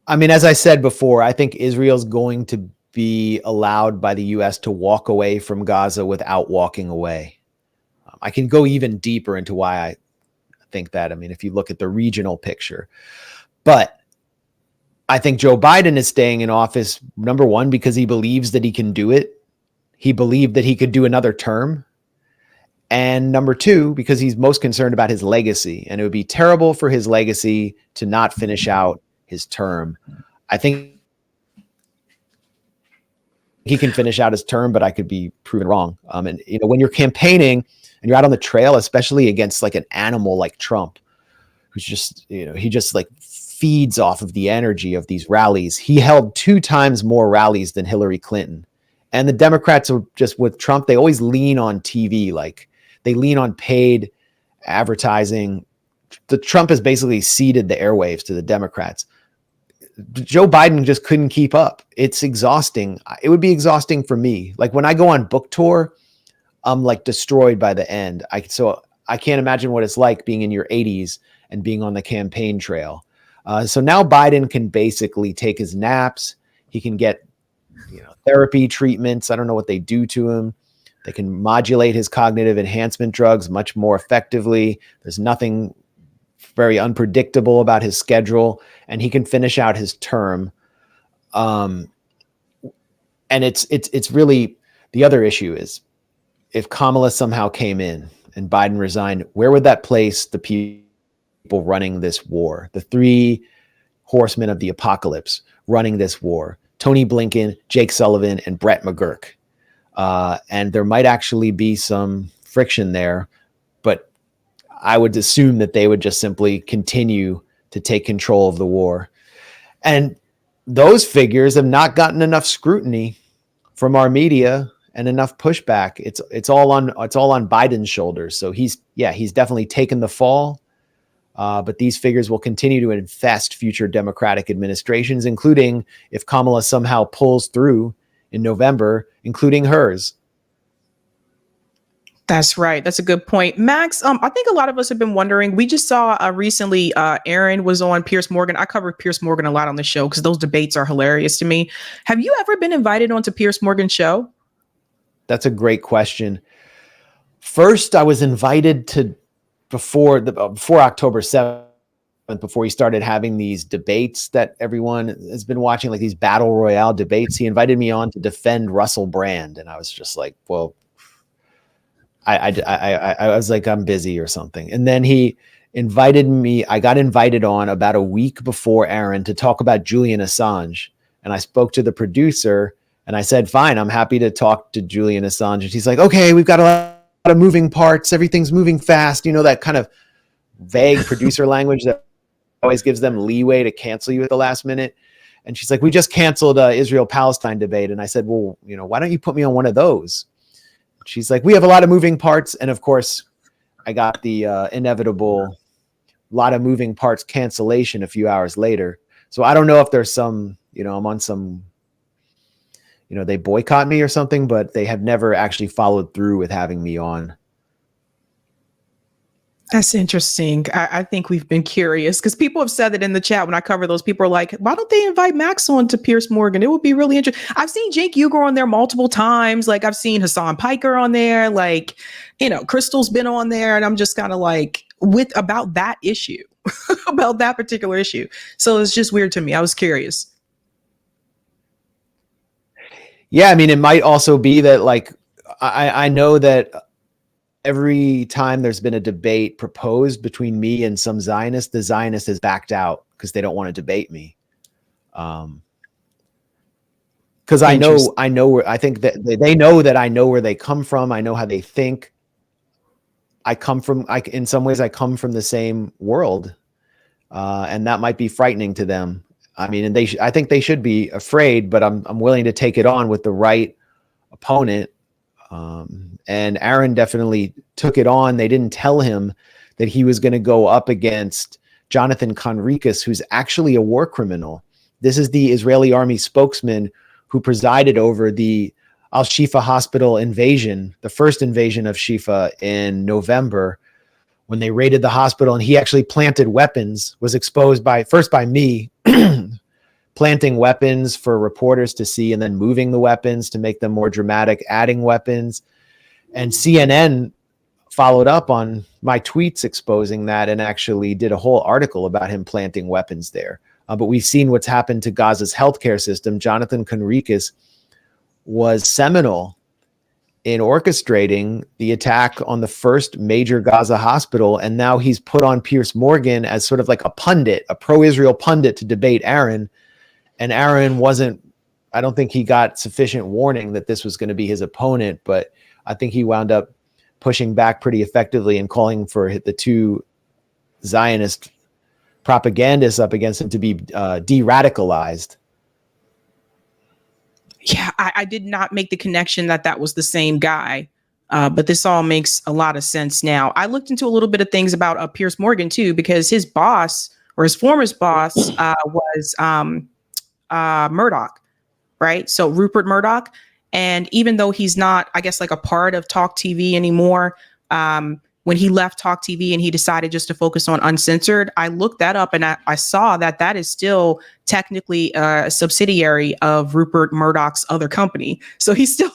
I mean, as I said before, I think Israel's going to be allowed by the U.S. to walk away from Gaza without walking away. I can go even deeper into why I think that. I mean, if you look at the regional picture, but I think Joe Biden is staying in office, number one, because he believes that he can do it. He believed that he could do another term. And number two, because he's most concerned about his legacy. And it would be terrible for his legacy to not finish out his term. I think he can finish out his term, but I could be proven wrong. And when you're campaigning and you're out on the trail, especially against like an animal like Trump, who's just, he just like feeds off of the energy of these rallies. He held 2 times more rallies than Hillary Clinton. And the Democrats are just, with Trump, they always lean on TV. Like they lean on paid advertising. The Trump has basically ceded the airwaves to the Democrats. Joe Biden just couldn't keep up. It's exhausting. It would be exhausting for me. Like when I go on book tour, I'm like destroyed by the end. So I can't imagine what it's like being in your 80s and being on the campaign trail. So now Biden can basically take his naps. He can get, therapy treatments. I don't know what they do to him. They can modulate his cognitive enhancement drugs much more effectively. There's nothing very unpredictable about his schedule, and he can finish out his term. And it's really, the other issue is if Kamala somehow came in and Biden resigned, where would that place the people running this war? The 3 horsemen of the apocalypse running this war: Tony Blinken, Jake Sullivan, and Brett McGurk. And there might actually be some friction there, but I would assume that they would just simply continue to take control of the war. And those figures have not gotten enough scrutiny from our media and enough pushback. It's all on Biden's shoulders. So he's definitely taken the fall. But these figures will continue to infest future Democratic administrations, including if Kamala somehow pulls through in November, including hers. That's right. That's a good point. Max, I think a lot of us have been wondering. We just saw recently Aaron was on Piers Morgan. I covered Piers Morgan a lot on the show because those debates are hilarious to me. Have you ever been invited onto Piers Morgan's show? That's a great question. First, I was invited to before October 7th, before he started having these debates that everyone has been watching, like these battle royale debates. He invited me on to defend Russell Brand. And I was just like, well, I was like, I'm busy or something. And then he invited me. I got invited on about a week before Aaron to talk about Julian Assange. And I spoke to the producer and I said, fine, I'm happy to talk to Julian Assange. And he's like, okay, we've got a lot of moving parts. Everything's moving fast. That kind of vague producer language that always gives them leeway to cancel you at the last minute. And she's like, we just canceled Israel-Palestine debate. And I said, well, why don't you put me on one of those? She's like, we have a lot of moving parts. And of course, I got the inevitable lot of moving parts cancellation a few hours later. So I don't know if there's some, I'm on some, they boycott me or something, but they have never actually followed through with having me on. That's interesting. I think we've been curious because people have said that in the chat when I cover those. People are like, why don't they invite Max on to Piers Morgan? It would be really interesting. I've seen Jake Uger on there multiple times. Like I've seen Hassan Piker on there. Like, Crystal's been on there. And I'm just kind of like about that issue, about that particular issue. So it's just weird to me. I was curious. Yeah. I mean, it might also be that like, I know that every time there's been a debate proposed between me and some Zionist, the Zionist has backed out because they don't want to debate me. Because I know where I think that they know that I know where they come from. I know how they think. In some ways I come from the same world. And that might be frightening to them. I mean, and I think they should be afraid, but I'm willing to take it on with the right opponent. And Aaron definitely took it on. They didn't tell him that he was going to go up against Jonathan Conricus, who's actually a war criminal. This is the Israeli army spokesman who presided over the Al-Shifa hospital invasion, the first invasion of Shifa in November, when they raided the hospital, and he actually planted weapons, was exposed first by me, planting weapons for reporters to see, and then moving the weapons to make them more dramatic, adding weapons. And CNN followed up on my tweets exposing that and actually did a whole article about him planting weapons there. But we've seen what's happened to Gaza's healthcare system. Jonathan Conricus was seminal in orchestrating the attack on the first major Gaza hospital. And now he's put on Piers Morgan as sort of like a pundit, a pro-Israel pundit, to debate Aaron. And Aaron I don't think he got sufficient warning that this was going to be his opponent, but I think he wound up pushing back pretty effectively and calling for the two Zionist propagandists up against him to be de-radicalized. Yeah, I did not make the connection that was the same guy, but this all makes a lot of sense now. I looked into a little bit of things about Piers Morgan too, because his boss, or his former boss, was Murdoch, right? So Rupert Murdoch. And even though he's not, I guess, like a part of Talk TV anymore, when he left Talk TV and he decided just to focus on Uncensored, I looked that up and I saw that is still technically a subsidiary of Rupert Murdoch's other company. So he's still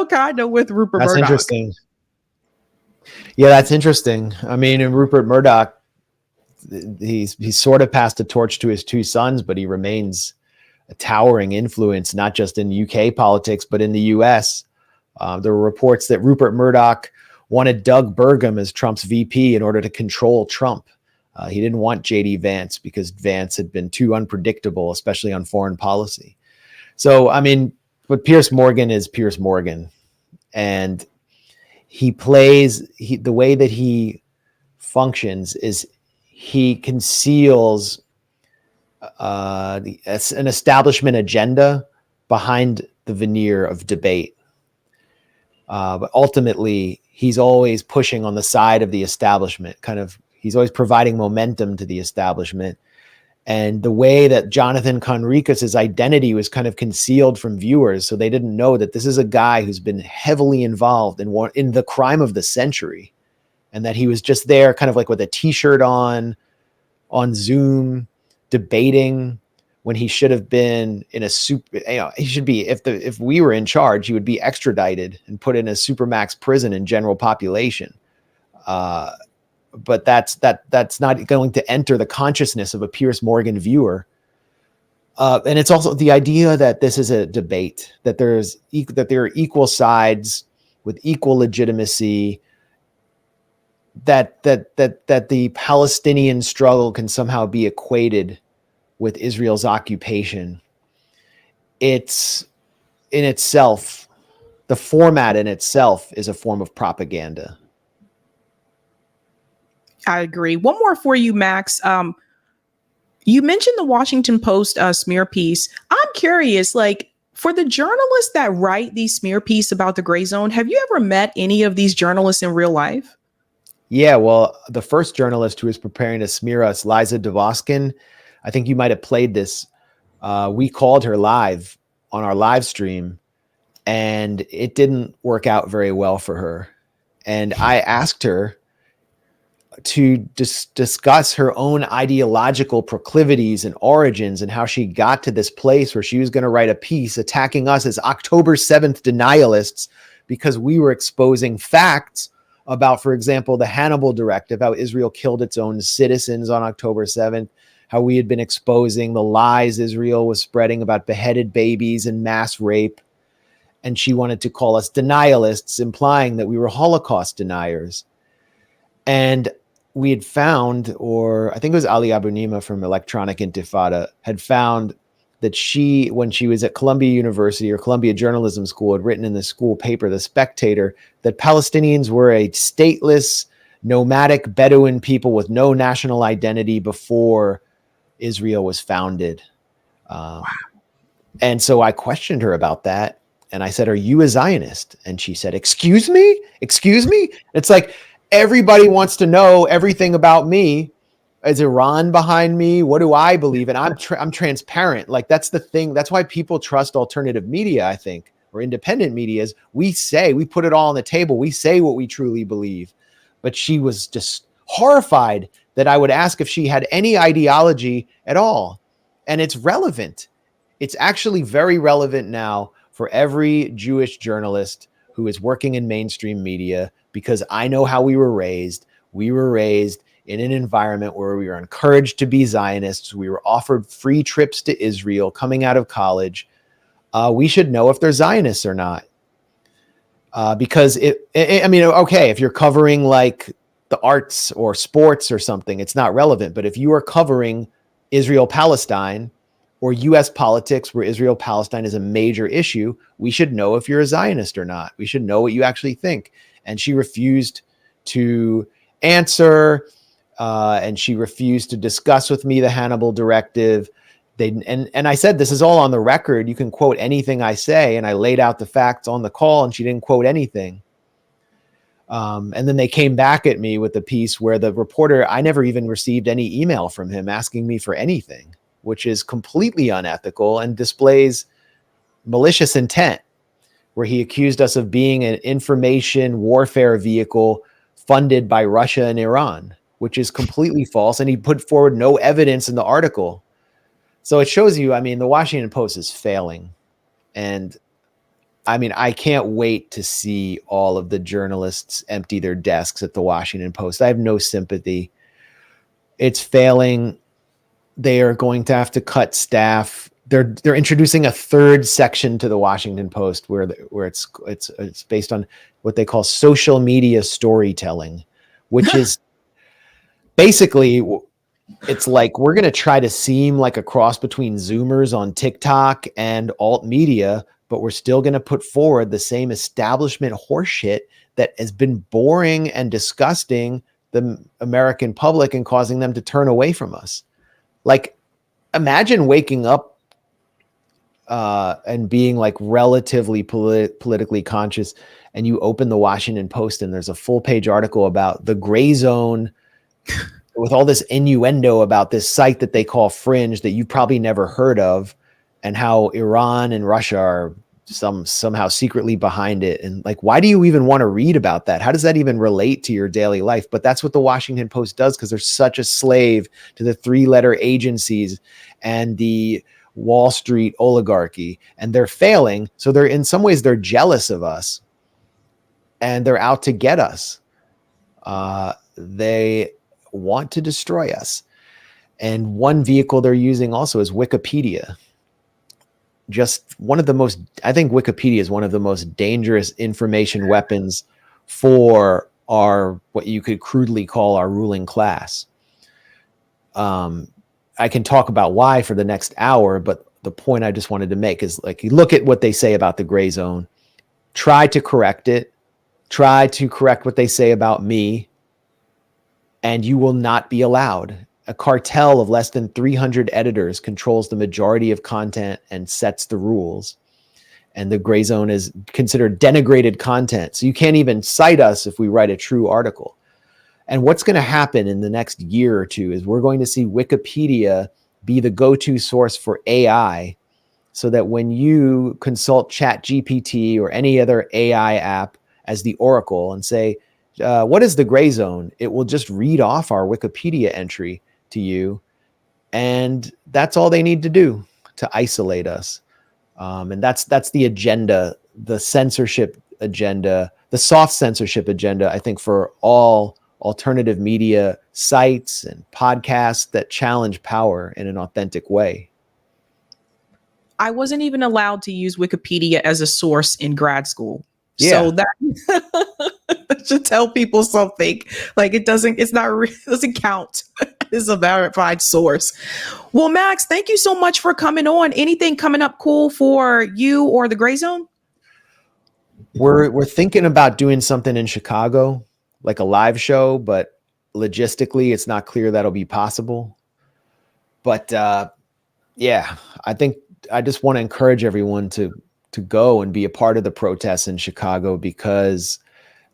kind of with Rupert Murdoch. That's interesting. Yeah, that's interesting. I mean, in Rupert Murdoch, he's sort of passed the torch to his two sons, but he remains a towering influence, not just in UK politics, but in the US. There were reports that Rupert Murdoch wanted Doug Burgum as Trump's VP in order to control Trump. He didn't want JD Vance because Vance had been too unpredictable, especially on foreign policy. So, I mean, but Piers Morgan is Piers Morgan. And the way that he functions is he conceals an establishment agenda behind the veneer of debate. But ultimately, he's always pushing on the side of the establishment. He's always providing momentum to the establishment. And the way that Jonathan Conricus' identity was kind of concealed from viewers, so they didn't know that this is a guy who's been heavily involved in the crime of the century, and that he was just there kind of like with a t-shirt on Zoom, debating, when he should have been in a he should be, if we were in charge, he would be extradited and put in a supermax prison in general population. But that's not going to enter the consciousness of a Piers Morgan viewer. And it's also the idea that this is a debate, that there are equal sides with equal legitimacy, that the Palestinian struggle can somehow be equated with Israel's occupation. It's in itself, the format in itself is a form of propaganda. I agree. One more for you, Max. You mentioned the Washington Post smear piece. I'm curious, like, for the journalists that write these smear pieces about the gray zone, have you ever met any of these journalists in real life? Yeah, well, the first journalist who was preparing to smear us, Liza Dvoskin, I think you might have played this. We called her live on our live stream, and it didn't work out very well for her. And I asked her to discuss her own ideological proclivities and origins and how she got to this place where she was going to write a piece attacking us as October 7th denialists because we were exposing facts about, for example, the Hannibal Directive, how Israel killed its own citizens on October 7th, how we had been exposing the lies Israel was spreading about beheaded babies and mass rape. And she wanted to call us denialists, implying that we were Holocaust deniers. And we had found, or I think it was Ali Abunimah from Electronic Intifada, had found that she, when she was at Columbia University or Columbia Journalism School, had written in the school paper, The Spectator, that Palestinians were a stateless, nomadic Bedouin people with no national identity before Israel was founded. And so I questioned her about that. And I said, "Are you a Zionist?" And she said, excuse me? It's like, everybody wants to know everything about me. Is Iran behind me? What do I believe in? I'm transparent. Like, that's the thing. That's why people trust alternative media, I think, or independent media. Is we put it all on the table. We say what we truly believe. But she was just horrified that I would ask if she had any ideology at all. And it's relevant. It's actually very relevant now for every Jewish journalist who is working in mainstream media, because I know how we were raised. We were raised in an environment where we were encouraged to be Zionists. We were offered free trips to Israel coming out of college. We should know if they're Zionists or not. Because okay, if you're covering like the arts or sports or something, it's not relevant. But if you are covering Israel-Palestine or U.S. politics where Israel-Palestine is a major issue, we should know if you're a Zionist or not. We should know what you actually think. And she refused to answer, and she refused to discuss with me the Hannibal Directive. And I said, this is all on the record. You can quote anything I say. And I laid out the facts on the call, and she didn't quote anything. And then they came back at me with the piece where the reporter, I never even received any email from him asking me for anything, which is completely unethical and displays malicious intent, where he accused us of being an information warfare vehicle funded by Russia and Iran, which is completely false. And he put forward no evidence in the article. So it shows you, I mean, the Washington Post is failing. And I mean, I can't wait to see all of the journalists empty their desks at the Washington Post. I have no sympathy. It's failing. They are going to have to cut staff. They're introducing a third section to the Washington Post where it's based on what they call social media storytelling, which is basically, it's like we're going to try to seem like a cross between Zoomers on TikTok and alt media, but we're still going to put forward the same establishment horseshit that has been boring and disgusting the American public and causing them to turn away from us. Like, imagine waking up and being like relatively politically conscious, and you open the Washington Post and there's a full page article about the gray zone with all this innuendo about this site that they call Fringe that you've probably never heard of, and how Iran and Russia are somehow secretly behind it. And like, why do you even want to read about that? How does that even relate to your daily life? But that's what the Washington Post does, because they're such a slave to the 3-letter agencies and the Wall Street oligarchy, and they're failing. So they're, in some ways, they're jealous of us and they're out to get us. They want to destroy us. And one vehicle they're using also is Wikipedia. Just one of the most, I think Wikipedia is one of the most dangerous information weapons for our, what you could crudely call our ruling class. I can talk about why for the next hour, but the point I just wanted to make is, like, you look at what they say about the gray zone, try to correct it, try to correct what they say about me, and you will not be allowed. A cartel of less than 300 editors controls the majority of content and sets the rules. And the gray zone is considered denigrated content. So you can't even cite us if we write a true article. And what's going to happen in the next year or two is we're going to see Wikipedia be the go-to source for AI, so that when you consult ChatGPT or any other AI app as the oracle and say, what is the gray zone? It will just read off our Wikipedia entry to you. And that's all they need to do to isolate us. And that's the agenda, the censorship agenda, the soft censorship agenda, I think, for all alternative media sites and podcasts that challenge power in an authentic way. I wasn't even allowed to use Wikipedia as a source in grad school. Yeah. So that should tell people something. Like, it doesn't count as a verified source. Well, Max, thank you so much for coming on. Anything coming up cool for you or the Gray Zone? We're thinking about doing something in Chicago, like a live show, but logistically it's not clear that'll be possible. But yeah, I think I just want to encourage everyone to go and be a part of the protests in Chicago, because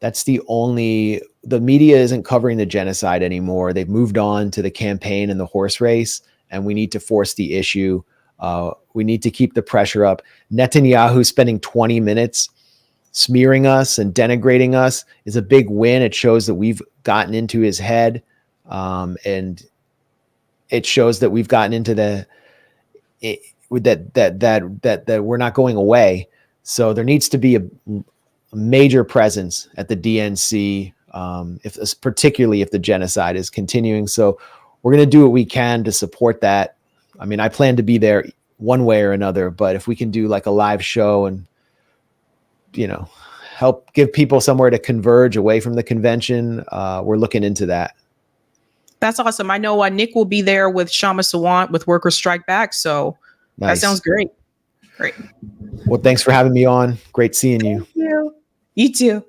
that's the only the media isn't covering the genocide anymore. They've moved on to the campaign and the horse race, and we need to force the issue. We need to keep the pressure up. Netanyahu spending 20 minutes smearing us and denigrating us is a big win. It shows that we've gotten into his head, and it shows that we've gotten into that we're not going away. So there needs to be a major presence at the DNC, particularly if the genocide is continuing. So we're going to do what we can to support that. I mean, I plan to be there one way or another, but if we can do like a live show and, help give people somewhere to converge away from the convention, we're looking into that. That's awesome. I know Nick will be there with Shama Sawant with Workers Strike Back. So Nice. That sounds great. Great. Well, thanks for having me on. Great seeing you. Thank you. You too.